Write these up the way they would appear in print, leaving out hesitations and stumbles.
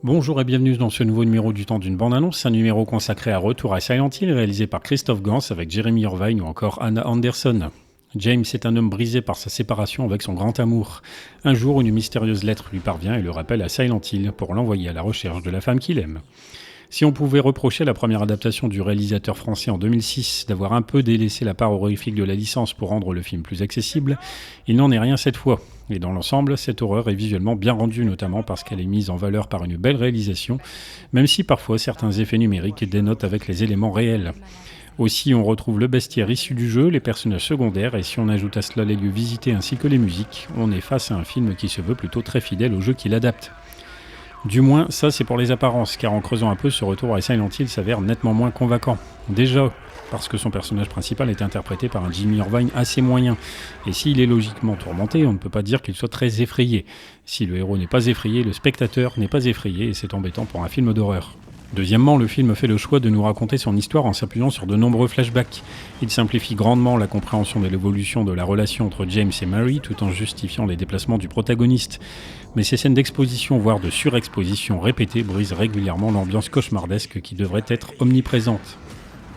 Bonjour et bienvenue dans ce nouveau numéro du temps d'une bande-annonce, un numéro consacré à Retour à Silent Hill, réalisé par Christophe Gans avec Jeremy Irvine ou encore Anna Anderson. James est un homme brisé par sa séparation avec son grand amour. Un jour, une mystérieuse lettre lui parvient et le rappelle à Silent Hill pour l'envoyer à la recherche de la femme qu'il aime. Si on pouvait reprocher à la première adaptation du réalisateur français en 2006 d'avoir un peu délaissé la part horrifique de la licence pour rendre le film plus accessible, il n'en est rien cette fois. Et dans l'ensemble, cette horreur est visuellement bien rendue, notamment parce qu'elle est mise en valeur par une belle réalisation, même si parfois certains effets numériques dénotent avec les éléments réels. Aussi, on retrouve le bestiaire issu du jeu, les personnages secondaires, et si on ajoute à cela les lieux visités ainsi que les musiques, on est face à un film qui se veut plutôt très fidèle au jeu qu'il adapte. Du moins, ça c'est pour les apparences, car en creusant un peu, ce retour à Silent Hill s'avère nettement moins convaincant. Déjà, parce que son personnage principal est interprété par un Jimmy Irvine assez moyen, et s'il est logiquement tourmenté, on ne peut pas dire qu'il soit très effrayé. Si le héros n'est pas effrayé, le spectateur n'est pas effrayé, et c'est embêtant pour un film d'horreur. Deuxièmement, le film fait le choix de nous raconter son histoire en s'appuyant sur de nombreux flashbacks. Il simplifie grandement la compréhension de l'évolution de la relation entre James et Mary tout en justifiant les déplacements du protagoniste. Mais ces scènes d'exposition, voire de surexposition répétées, brisent régulièrement l'ambiance cauchemardesque qui devrait être omniprésente.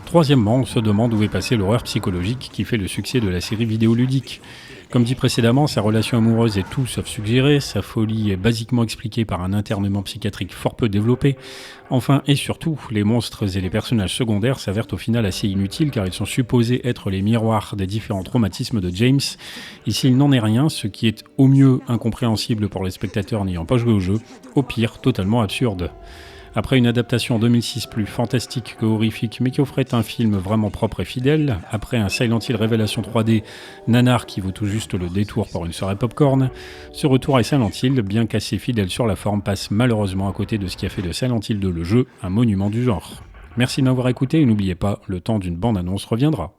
Troisièmement, on se demande où est passée l'horreur psychologique qui fait le succès de la série vidéoludique. Comme dit précédemment, sa relation amoureuse est tout sauf suggérée, sa folie est basiquement expliquée par un internement psychiatrique fort peu développé. Enfin et surtout, les monstres et les personnages secondaires s'avèrent au final assez inutiles car ils sont supposés être les miroirs des différents traumatismes de James. Ici, il n'en est rien, ce qui est au mieux incompréhensible pour les spectateurs n'ayant pas joué au jeu, au pire totalement absurde. Après une adaptation en 2006 plus fantastique que horrifique, mais qui offrait un film vraiment propre et fidèle, après un Silent Hill Révélation 3D nanar qui vaut tout juste le détour pour une soirée popcorn, ce retour à Silent Hill, bien qu'assez fidèle sur la forme, passe malheureusement à côté de ce qui a fait de Silent Hill 2 le jeu, un monument du genre. Merci de m'avoir écouté et n'oubliez pas, le temps d'une bande-annonce reviendra.